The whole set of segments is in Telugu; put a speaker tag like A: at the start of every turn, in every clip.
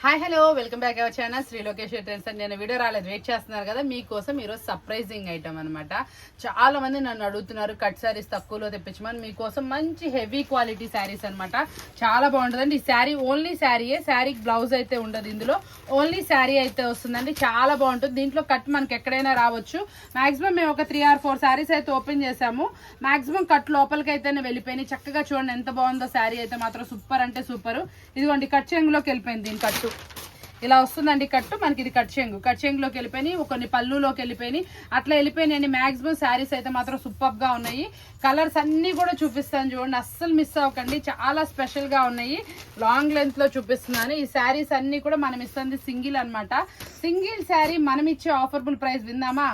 A: Hi hello welcome back our channel Shri Lokesh trends అండి. నేను వీడియో రాలేదు, వెయిట్ చేస్తున్నారు కదా, మీకోసం ఈరోజు సర్ప్రైజింగ్ ఐటమ్ అనమాట. చాలా మంది నన్ను అడుగుతున్నారు కట్ శారీస్ తక్కువలో తెప్పించమని. మీకోసం మంచి హెవీ క్వాలిటీ శారీస్ అనమాట. చాలా బాగుంటుందండి. ఈ శారీ ఓన్లీ శారీయే, శారీకి బ్లౌజ్ అయితే ఉండదు, ఇందులో ఓన్లీ శారీ అయితే వస్తుందండి. చాలా బాగుంటుంది. దీంట్లో కట్ మనకి ఎక్కడైనా రావచ్చు. మాక్సిమం మేము ఒక 3 or 4 శారీస్ అయితే ఓపెన్ చేసాము. మాక్సిమం కట్ లోపలికి అయితేనే వెళ్ళిపోయినాయి. చక్కగా చూడండి ఎంత బాగుందో శారీ అయితే మాత్రం సూపర్ అంటే సూపర్. ఇదిగోండి కట్ చెంగులోకి వెళ్ళిపోయింది. దీని కట్టు ఇలా వస్తుందండి. కట్టు మనకి ఇది కట్ చెంగులోకి వెళ్ళిపోయినాయి, కొన్ని పళ్ళులోకి వెళ్ళిపోయినాయి, అట్లా వెళ్ళిపోయినాయండి. మాక్సిమం శారీస్ అయితే మాత్రం సూపర్ గా ఉన్నాయి. కలర్స్ అన్ని కూడా చూపిస్తాను చూడండి, అస్సలు మిస్ అవ్వకండి. చాలా స్పెషల్ గా ఉన్నాయి. లాంగ్ లెంత్ లో చూపిస్తున్నాను. ఈ శారీస్ అన్ని కూడా మనం ఇస్తుంది సింగిల్ అనమాట. సింగిల్ శారీ మనం ఇచ్చే ఆఫర్బుల్ ప్రైస్ విందామా?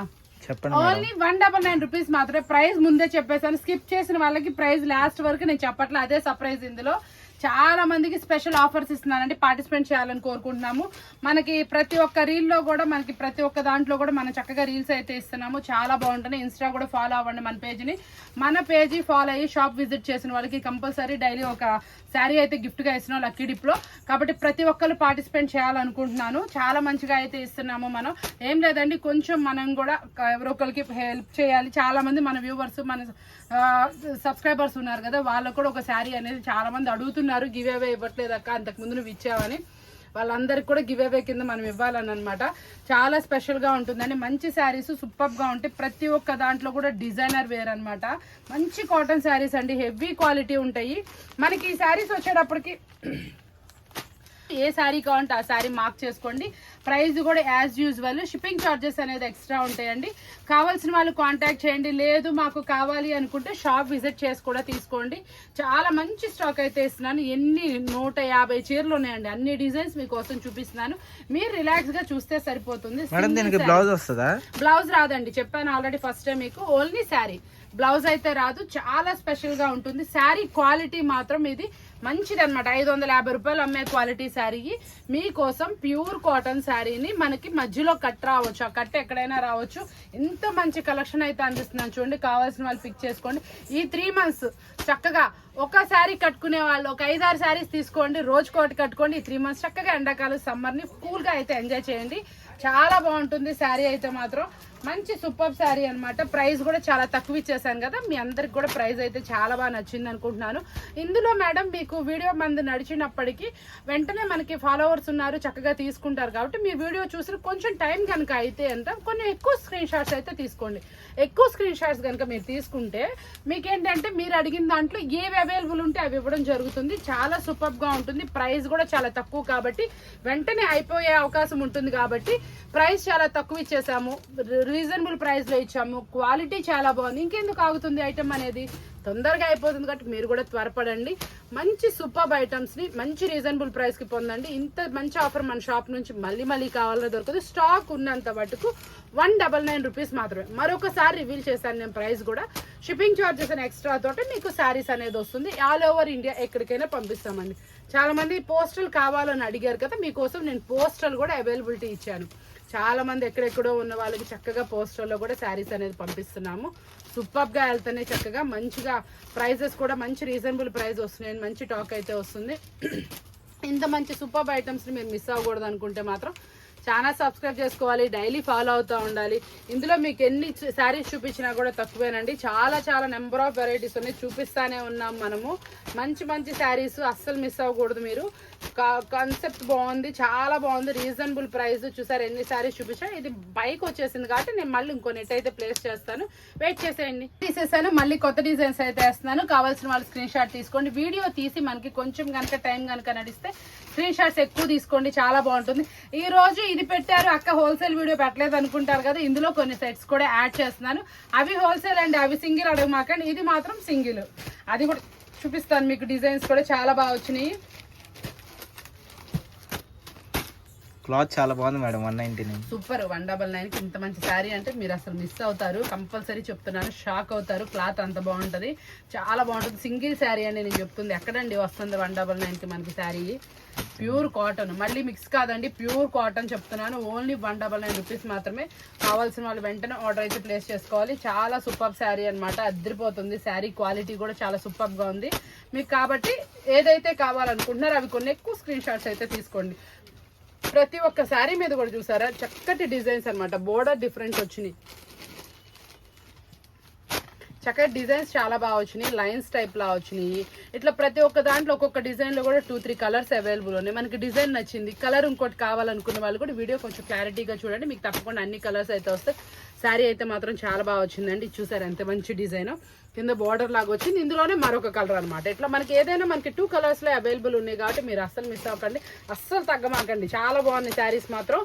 A: ఓన్లీ 199 రూపీస్ మాత్రమే. ప్రైస్ ముందే చెప్పేసాను. స్కిప్ చేసిన వాళ్ళకి ప్రైస్ లాస్ట్ వరకు నేను చెప్పట్లే, అదే సర్ప్రైజ్. ఇందులో చాలా మందికి స్పెషల్ ఆఫర్స్ ఇస్తున్నానండి. పార్టిసిపేట్ చేయాలని కోరుకుంటున్నాము. మనకి ప్రతి ఒక్క రీల్లో కూడా, మనకి ప్రతి ఒక్క దాంట్లో కూడా మనం చక్కగా రీల్స్ అయితే ఇస్తున్నాము. చాలా బాగుంటుంది. ఇన్స్టా కూడా ఫాలో అవ్వండి మన పేజ్ని. మన పేజీ ఫాలో అయ్యి షాప్ విజిట్ చేసిన వాళ్ళకి కంపల్సరీ డైలీ ఒక శారీ అయితే గిఫ్ట్ గా ఇస్తున్నాం లక్కీ డిప్ లో. కాబట్టి ప్రతి ఒక్కరు పార్టిసిపేట్ చేయాలనుకుంటున్నాను. చాలా మంచిగా అయితే ఇస్తున్నాము. మనం ఏం లేదండి, కొంచెం మనం కూడా ఎవరో ఒకరికి హెల్ప్ చేయాలి. చాలా మంది మన వ్యూవర్స్, మన సబ్స్క్రైబర్స్ ఉన్నారు కదా, వాళ్ళకు కూడా ఒక శారీ అనేది చాలా మంది అడుగుతున్నారు. గివ్ అవే ఇవ్వట్లేదు అక్క, అంతకుముందు నువ్వు ఇచ్చావని. వాళ్ళందరికీ కూడా గివ్ అవే కింద మనం ఇవ్వాలని అనమాట. చాలా స్పెషల్ గా ఉంటుందండి. మంచి శారీస్ సూపర్ గా ఉంటాయి. ప్రతి ఒక్క దాంట్లో కూడా డిజైనర్ వేర్ అనమాట. మంచి కాటన్ శారీస్ అండి, హెవీ క్వాలిటీ ఉంటాయి. మనకి ఈ శారీస్ వచ్చేటప్పటికి ఏ శారీ కావాలంటే ఆ శారీ మార్క్ చేసుకోండి. ప్రైస్ కూడా యాజ్ యూజువల్. షిప్పింగ్ ఛార్జెస్ అనేది ఎక్స్ట్రా ఉంటాయండి. కావాల్సిన వాళ్ళు కాంటాక్ట్ చేయండి. లేదు మాకు కావాలి అనుకుంటే షాప్ విజిట్ చేసి కూడా తీసుకోండి. చాలా మంచి స్టాక్ అయితే ఇస్తున్నాను. 150 చీరలు ఉన్నాయండి. అన్ని డిజైన్స్ మీకోసం చూపిస్తున్నాను. మీరు రిలాక్స్ గా చూస్తే సరిపోతుంది. బ్లౌజ్ రాదండి, చెప్పాను ఆల్రెడీ ఫస్ట్ టైం మీకు. ఓన్లీ శారీ, బ్లౌజ్ అయితే రాదు. చాలా స్పెషల్ గా ఉంటుంది. శారీ క్వాలిటీ మాత్రం ఇది మంచిది అనమాట. 550 రూపాయలు అమ్మే క్వాలిటీ శారీ మీకోసం ప్యూర్ కాటన్ శారీని మనకి మధ్యలో కట్ రావచ్చు. ఆ కట్ ఎక్కడైనా రావచ్చు. ఇంత మంచి కలెక్షన్ అయితే అందిస్తున్నాను చూడండి. కావాల్సిన వాళ్ళు పిక్ చేసుకోండి. ఈ 3 months చక్కగా ఒక శారీ కట్టుకునే వాళ్ళు ఒక 5-6 శారీస్ తీసుకోండి. రోజుకోటి కట్టుకోండి. ఈ 3 months చక్కగా ఎండాకాలం సమ్మర్ ని కూల్ గా అయితే ఎంజాయ్ చేయండి. చాలా బాగుంటుంది శారీ అయితే మాత్రం. మంచి సూపర్ శారీ అనమాట. ప్రైస్ కూడా చాలా తక్కువ ఇచ్చేసాను కదా, మీ అందరికి కూడా ప్రైస్ అయితే చాలా బాగా నచ్చింది అనుకుంటున్నాను. ఇందులో మేడం మీకు వీడియో మంది నడిచినప్పటికీ వెంటనే మనకి ఫాలోవర్స్ ఉన్నారు, చక్కగా తీసుకుంటారు. కాబట్టి మీ వీడియో చూసి కొంచెం టైం కనుక అయితే అంత కొన్ని ఎక్కువ స్క్రీన్ షాట్స్ అయితే తీసుకోండి. ఎక్కువ స్క్రీన్ షాట్స్ కనుక మీరు తీసుకుంటే మీకేంటంటే మీరు అడిగిన దాంట్లో ఏవి అవైలబుల్ ఉంటే అవి ఇవ్వడం జరుగుతుంది. చాలా సూపర్ గా ఉంటుంది. ప్రైస్ కూడా చాలా తక్కువ కాబట్టి వెంటనే అయిపోయే అవకాశం ఉంటుంది. కాబట్టి ప్రైస్ చాలా తక్కువ ఇచ్చేసాము, రీజనబుల్ ప్రైస్ లో ఇచ్చాము. క్వాలిటీ చాలా బాగుంది. ఇంకెందుకు ఆగుతుంది ఐటమ్ అనేది, తొందరగా అయిపోతుంది. కాబట్టి మీరు కూడా త్వరపడండి. మంచి సూపర్ ఐటమ్స్ ని మంచి రీజనబుల్ ప్రైస్ కి పొందండి. ఇంత మంచి ఆఫర్ మన షాప్ నుంచి మళ్ళీ కావాలన్నా దొరకదు. స్టాక్ ఉన్నంత మటుకు 199 రూపీస్ మాత్రమే. మరొకసారి రివీల్ చేశాను నేను ప్రైస్ కూడా. షిప్పింగ్ ఛార్జెస్ అని ఎక్స్ట్రా తోటి మీకు శారీస్ అనేది వస్తుంది. ఆల్ ఓవర్ ఇండియా ఎక్కడికైనా పంపిస్తామండి. చాలా మంది పోస్టల్ కావాలని అడిగారు కదా, మీకోసం నేను పోస్టల్ కూడా అవైలబిలిటీ ఇచ్చాను. చాలా మంది ఎక్కడెక్కడో ఉన్న వాళ్ళకి చక్కగా పోస్టల్లో కూడా శారీస్ అనేది పంపిస్తున్నాము. సూపర్ గా వెళ్తానే చక్కగా మంచిగా ప్రైజెస్ కూడా మంచి రీజనబుల్ ప్రైస్ వస్తున్నాయి. మంచి టాక్ అయితే వస్తుంది. ఇంత మంచి సూపర్ ఐటమ్స్ ని మీరు మిస్ అవ్వకూడదు అనుకుంటే మాత్రం ఛానల్ సబ్స్క్రైబ్ చేసుకోవాలి. డైలీ ఫాలో అవుతూ ఉండాలి. ఇందులో మీకు ఎన్ని శారీస్ చూపించినా కూడా తక్కువేనండి. చాలా నెంబర్ ఆఫ్ వెరైటీస్ ఉన్నాయి, చూపిస్తానే ఉన్నాం మనము. మంచి శారీస్ అస్సలు మిస్ అవ్వకూడదు మీరు. కాన్సెప్ట్ బాగుంది, చాలా బాగుంది. Reasonable price. చూసారు ఎన్ని శారీస్ చూపించా. ఇది బైక్ వచ్చేసింది కాబట్టి నేను మళ్ళీ ఇంకో నెట్ అయితే ప్లేస్ చేస్తాను. వెయిట్ చేసేయండి. తీసేసాను, మళ్ళీ కొత్త డిజైన్స్ అయితే వేస్తున్నాను. కావాల్సిన వాళ్ళు స్క్రీన్ షాట్ తీసుకోండి. వీడియో తీసి మనకి కొంచెం కనుక టైం కనుక నడిస్తే స్క్రీన్ షాట్స్ ఎక్కువ తీసుకోండి. చాలా బాగుంటుంది. ఈ రోజు ఇది పెట్టారు అక్క, హోల్సేల్ వీడియో పెట్టలేదు అనుకుంటారు కదా, ఇందులో కొన్ని సెట్స్ కూడా యాడ్ చేస్తున్నాను. అవి హోల్సేల్ అండి, అవి సింగిల్ అడగమాకండి. ఇది మాత్రం సింగిల్. అది కూడా చూపిస్తాను మీకు. డిజైన్స్ కూడా చాలా బాగా వచ్చినాయి.
B: క్లాత్ చాలా బాగుంది మేడం. 199
A: సూపర్. 199 కి ఇంత మంచి శారీ అంటే మీరు అసలు మిస్ అవుతారు. కంపల్సరీ చెప్తున్నాను, షాక్ అవుతారు. క్లాత్ అంత బాగుంటది, చాలా బాగుంటుంది. సింగిల్ శారీ అని నేను చెప్తుంది. ఎక్కడండి వస్తుంది 199 కి మనకి శారీ? ప్యూర్ కాటన్, మళ్ళీ మిక్స్ కాదండి, ప్యూర్ కాటన్ చెప్తున్నాను. ఓన్లీ 199 రూపీస్ మాత్రమే. కావాల్సిన వాళ్ళు వెంటనే ఆర్డర్ అయితే ప్లేస్ చేసుకోవాలి. చాలా సూపర్ శారీ అనమాట, అద్దరిపోతుంది. శారీ క్వాలిటీ కూడా చాలా సూపర్ గా ఉంది మీకు. కాబట్టి ఏదైతే కావాలనుకుంటున్నారో అవి కొన్ని ఎక్కువ స్క్రీన్ షాట్స్ అయితే తీసుకోండి. ప్రతి ఒక్క శారీ మీద కూడా చూసారా చక్కటి డిజైన్స్ అన్నమాట. బోర్డర్ డిఫరెంట్ వచ్చినాయి, చక్కటి డిజైన్స్ చాలా బాగా వచ్చినాయి. లైన్స్ టైప్ లా వచ్చినాయి. ఇట్లా ప్రతి ఒక్క దాంట్లో ఒక్కొక్క డిజైన్ లో కూడా 2-3 కలర్స్ అవైలబుల్ ఉన్నాయి. మనకి డిజైన్ నచ్చింది, కలర్ ఇంకోటి కావాలనుకున్న వాళ్ళు కూడా వీడియో కొంచెం క్లారిటీగా చూడండి. మీకు తప్పకుండా అన్ని కలర్స్ అయితే వస్తాయి. శారీ అయితే మాత్రం చాలా బాగా వచ్చిందండి. చూసారు ఎంత మంచి డిజైన్, కింద బార్డర్ లాగా వచ్చింది. ఇందులోనే మరొక కలర్ అనమాట. ఇట్లా మనకి ఏదైనా మనకి 2 కలర్స్ లో అవైలబుల్ ఉన్నాయి కాబట్టి మీరు అస్సలు మిస్ అవ్వకండి, అస్సలు తగ్గమాకండి. చాలా బాగున్నాయి శారీస్ మాత్రం.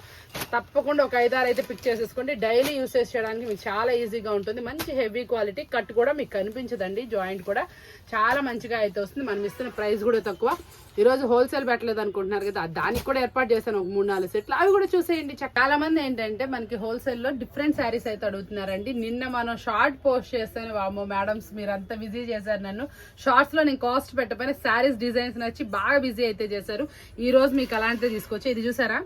A: తప్పకుండా ఒక 5-6 అయితే పిక్ చేసేసుకోండి. డైలీ యూసేజ్ చేయడానికి మీకు చాలా ఈజీగా ఉంటుంది. మంచి హెవీ క్వాలిటీ, కట్ కూడా మీకు కనిపించదండి. జాయింట్ కూడా చాలా మంచిగా అయితే వస్తుంది. మనం ఇస్తున్న ప్రైస్ కూడా తక్కువ. ఈరోజు హోల్సేల్ పెట్టలేదు అనుకుంటున్నారు కదా, దానికి కూడా ఏర్పాటు చేశాను ఒక 3-4 సెట్లు, అవి కూడా చూసేయండి. చాలా మంది ఏంటంటే మనకి హోల్సేల్ లో డిఫరెంట్ శారీస్ అయితే అడుగుతున్నారండి. నిన్న మనం షార్ట్ పోస్ట్ చేస్తాను, వామో మేడమ్స్ మీరు అంతా బిజీ చేశారు నన్ను. షార్ట్స్ లో నేను కాస్ట్ పెట్టకపోయినా శారీస్ డిజైన్స్ నచ్చి బాగా బిజీ అయితే చేశారు. ఈ రోజు మీకు అలాంటిదే తీసుకొచ్చి, ఇది చూసారా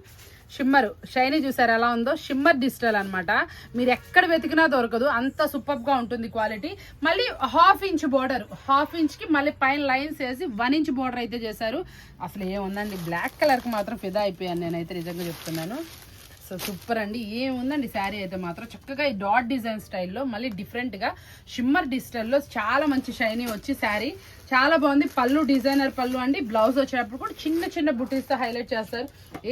A: షిమ్మర్ షైనీ, చూసారు ఎలా ఉందో, షిమ్మర్ డిజిటల్ అనమాట. మీరు ఎక్కడ వెతికినా దొరకదు, అంత సూపర్ గా ఉంటుంది క్వాలిటీ. మళ్ళీ 1/2 ఇంచ్ బోర్డర్, 1/2 ఇంచ్ కి మళ్ళీ పైన లైన్స్ వేసి 1 ఇంచ్ బోర్డర్ అయితే చేశారు. అసలు ఏముందండి, బ్లాక్ కలర్ కి మాత్రం ఫిదా అయిపోయాను నేనైతే, నిజంగా చెప్తున్నాను. సో సూపర్ అండి. ఏముందండి శారీ అయితే మాత్రం చక్కగా ఈ డాట్ డిజైన్ స్టైల్లో మళ్ళీ డిఫరెంట్ గా షిమ్మర్ డిజిటల్లో చాలా మంచి షైనీ వచ్చి శారీ చాలా బాగుంది. పళ్ళు డిజైనర్ పళ్ళు అండి. బ్లౌజ్ వచ్చేటప్పుడు కూడా చిన్న చిన్న బుటీస్ తో హైలైట్ చేస్తారు.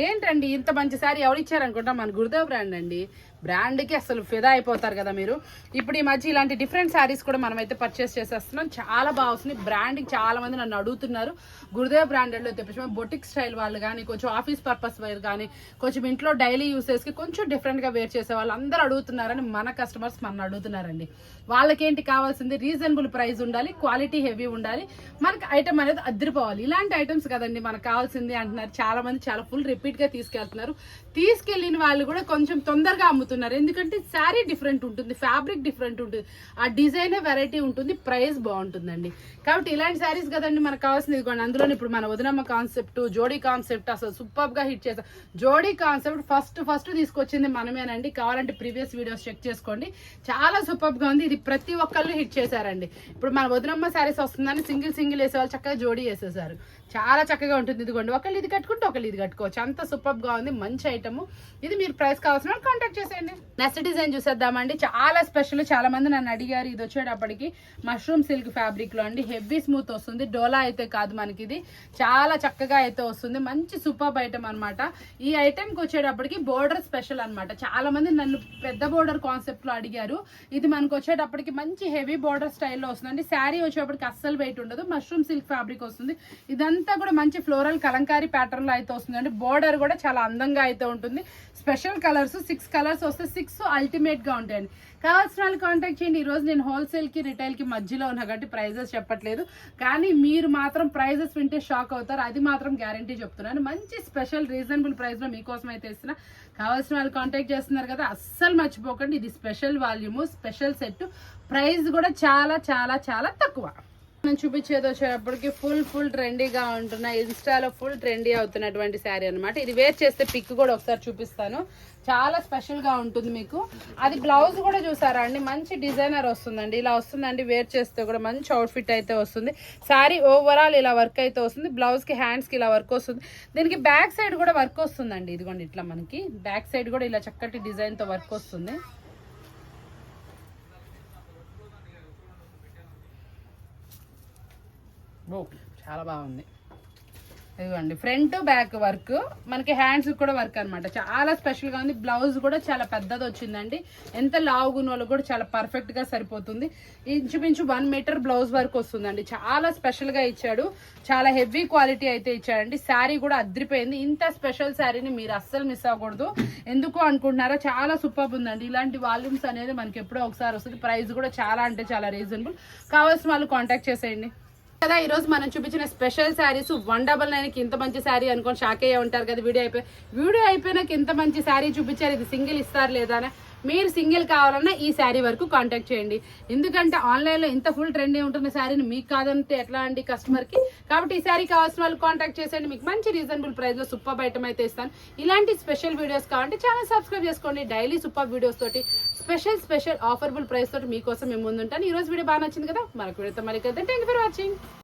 A: ఏంటండి ఇంత మంచి శారీ ఎవరు ఇచ్చారనుకుంటా, మన గురుదేవ్ బ్రాండ్ అండి. బ్రాండ్కి అసలు ఫిదా అయిపోతారు కదా మీరు. ఇప్పుడు ఈ మధ్య ఇలాంటి డిఫరెంట్ శారీస్ కూడా మనమైతే పర్చేస్ చేసేస్తున్నాం. చాలా బాగా వస్తుంది. బ్రాండ్కి చాలా మంది నన్ను అడుగుతున్నారు. గురుదేవ్ బ్రాండెడ్లో తెప్పించాము. బొటిక్ స్టైల్ వాళ్ళు కానీ, కొంచెం ఆఫీస్ పర్పస్ వేర్ కానీ, కొంచెం ఇంట్లో డైలీ యూసేస్కి కొంచెం డిఫరెంట్గా వేర్ చేసే వాళ్ళు అందరూ అడుగుతున్నారని మన కస్టమర్స్ మన అడుగుతున్నారండి. వాళ్ళకేంటి కావాల్సింది, రీజనబుల్ ప్రైస్ ఉండాలి, క్వాలిటీ హెవీ ఉండాలి, మనకి ఐటమ్ అనేది అదిరిపోవాలి. ఇలాంటి ఐటమ్స్ కదండి మనకు కావాల్సింది అంటున్నారు చాలా మంది. చాలా ఫుల్ రిపీట్ గా తీసుకెళ్తున్నారు. తీసుకెళ్లిన వాళ్ళు కూడా కొంచెం తొందరగా అమ్ముతున్నారు. ఎందుకంటే శారీ డిఫరెంట్ ఉంటుంది, ఫ్యాబ్రిక్ డిఫరెంట్ ఉంటుంది, ఆ డిజైన్ వెరైటీ ఉంటుంది, ప్రైస్ బాగుంటుందండి. కాబట్టి ఇలాంటి శారీస్ కదండి మనకు కావాల్సింది. ఇదిగోండి అందులో ఇప్పుడు మన వదినమ్మ కాన్సెప్ట్, జోడీ కాన్సెప్ట్ అసలు సూపర్ గా హిట్ చేస్తాం. జోడీ కాన్సెప్ట్ ఫస్ట్ తీసుకొచ్చింది మనమేనండి. కావాలంటే ప్రీవియస్ వీడియోస్ చెక్ చేసుకోండి. చాలా సూపర్ గా ఉంది. ఇది ప్రతి ఒక్కళ్ళు హిట్ చేశారండి. ఇప్పుడు మన వదినమ్మ శారీస్ వస్తుందని సింగిల్ వేసే వాళ్ళు చక్కగా జోడీ వేసేసారు. చాలా చక్కగా ఉంటుంది. ఇదిగోండి ఒకళ్ళు ఇది కట్టుకుంటే ఒకళ్ళు ఇది కట్టుకోవచ్చు. అంత సూపర్ గా ఉంది, మంచి ఐటమ్. ఇది మీరు ప్రైస్ కావాల్సిన కాంటాక్ట్ చేసేయండి. నెక్స్ట్ డిజైన్ చూసేద్దామండి. చాలా స్పెషల్, చాలా మంది నన్ను అడిగారు. ఇది వచ్చేటప్పటికి మష్రూమ్ సిల్క్ ఫ్యాబ్రిక్ లో అండి. హెవీ స్మూత్ వస్తుంది. డోలా అయితే కాదు మనకి, ఇది చాలా చక్కగా అయితే వస్తుంది. మంచి సూపర్ ఐటమ్ అనమాట. ఈ ఐటమ్ కి వచ్చేటప్పటికి బోర్డర్ స్పెషల్ అనమాట. చాలా మంది నన్ను పెద్ద బోర్డర్ కాన్సెప్ట్ లో అడిగారు. ఇది మనకు వచ్చేటప్పటికి మంచి హెవీ బోర్డర్ స్టైల్లో వస్తుందండి. శారీ వచ్చేటప్పటికి అస్సలు వెయిట్ ఉండదు. మష్రూమ్ సిల్క్ ఫ్యాబ్రిక్ వస్తుంది. ఇదంతా కూడా మంచి ఫ్లోరల్ కలంకారీ ప్యాటర్న్ లో అయితే వస్తుందండి. బోర్డర్ కూడా చాలా అందంగా అయితే ఉంటుంది. స్పెషల్ కలర్స్ 6 కలర్స్ వస్తే 6 అల్టిమేట్ గా ఉంటాయండి. కావాల్సిన వాళ్ళు కాంటాక్ట్ చేయండి. ఈ రోజు నేను హోల్సేల్ కి రిటైల్ కి మధ్యలో ఉన్నా కాబట్టి ప్రైజెస్ చెప్పట్లేదు, కానీ మీరు మాత్రం ప్రైజెస్ వింటే షాక్ అవుతారు. అది మాత్రం గ్యారంటీ చెప్తున్నాను. మంచి స్పెషల్ రీజనబుల్ ప్రైస్ లో మీకోసం అయితే ఇస్తున్నా. కావాల్సిన వాళ్ళు కాంటాక్ట్ చేస్తున్నారు కదా, అస్సలు మర్చిపోకండి. ఇది special volume, special set. Price కూడా చాలా చాలా చాలా తక్కువ. నేను చూపించేది వచ్చేటప్పటికి ఫుల్ ట్రెండీగా ఉంటున్న, ఇన్స్టాలో ఫుల్ ట్రెండీ అవుతున్నటువంటి శారీ అనమాట. ఇది వేర్ చేస్తే పిక్ కూడా ఒకసారి చూపిస్తాను. చాలా స్పెషల్ గా ఉంటుంది మీకు. అది బ్లౌజ్ కూడా చూసారా అండి, మంచి డిజైనర్ వస్తుందండి. ఇలా వస్తుందండి, వేర్ చేస్తే కూడా మంచి అవుట్ఫిట్ అయితే వస్తుంది. శారీ ఓవరాల్ ఇలా వర్క్ అయితే వస్తుంది. బ్లౌజ్ కి హ్యాండ్స్ కి ఇలా వర్క్ వస్తుంది. దీనికి బ్యాక్ సైడ్ కూడా వర్క్ వస్తుందండి. ఇదిగోండి ఇట్లా మనకి బ్యాక్ సైడ్ కూడా ఇలా చక్కటి డిజైన్ తో వర్క్ వస్తుంది. చాలా బాగుంది. ఇదిగోండి ఫ్రంట్ బ్యాక్ వర్క్, మనకి హ్యాండ్స్ కూడా వర్క్ అనమాట. చాలా స్పెషల్ గా ఉంది. బ్లౌజ్ కూడా చాలా పెద్దది వచ్చిందండి. ఎంత లావుగున్న వాళ్ళు కూడా చాలా పర్ఫెక్ట్ గా సరిపోతుంది. ఇంచుమించు 1 మీటర్ బ్లౌజ్ వర్క్ వస్తుందండి. చాలా స్పెషల్ గా ఇచ్చాడు. చాలా హెవీ క్వాలిటీ అయితే ఇచ్చాడండి. శారీ కూడా అద్రిపోయింది. ఇంత స్పెషల్ శారీని మీరు అస్సలు మిస్ అవ్వకూడదు. ఎందుకు అనుకుంటున్నారా, చాలా సూపర్ ఉందండి. ఇలాంటి వాల్యూమ్స్ అనేది మనకి ఎప్పుడో ఒకసారి వస్తుంది. ప్రైస్ కూడా చాలా అంటే చాలా రీజనబుల్. కావాల్సిన వాళ్ళు కాంటాక్ట్ చేసేయండి కదా. ఈ రోజు మనం చూపించిన స్పెషల్ శారీస్ 199కి ఇంత మంచి శారీ అనుకోని షాక్ అయ్యే ఉంటారు కదా. వీడియో అయిపోయినాక ఇంత మంచి శారీ చూపించారు. ఇది సింగిల్ ఇస్తారు లేదా, మీరు సింగిల్ కావాలన్నా ఈ శారీ వరకు కాంటాక్ట్ చేయండి. ఎందుకంటే ఆన్లైన్ లో ఇంత ఫుల్ ట్రెండీ ఉంటున్న శారీని మీకు కాదంటే ఎట్లా అండి కస్టమర్ కి. కాబట్టి ఈ శారీ కావాల్సిన వాళ్ళు కాంటాక్ట్ చేసేయండి. మీకు మంచి రీజనబుల్ ప్రైస్ లో సూపర్ ఐటమ్ అయితే ఇస్తాను. ఇలాంటి స్పెషల్ వీడియోస్ కావాలంటే ఛానల్ సబ్స్క్రైబ్ చేసుకోండి. డైలీ సూపర్ వీడియోస్ తోటి స్పెషల్ ఆఫర్బుల్ ప్రైస్ తోటి మీకోసం మేము ముందుంటాను. ఈ రోజు వీడియో బాగా నచ్చింది కదా, మరొక వీడియోతో మళ్ళీ కదా. Thank you for watching.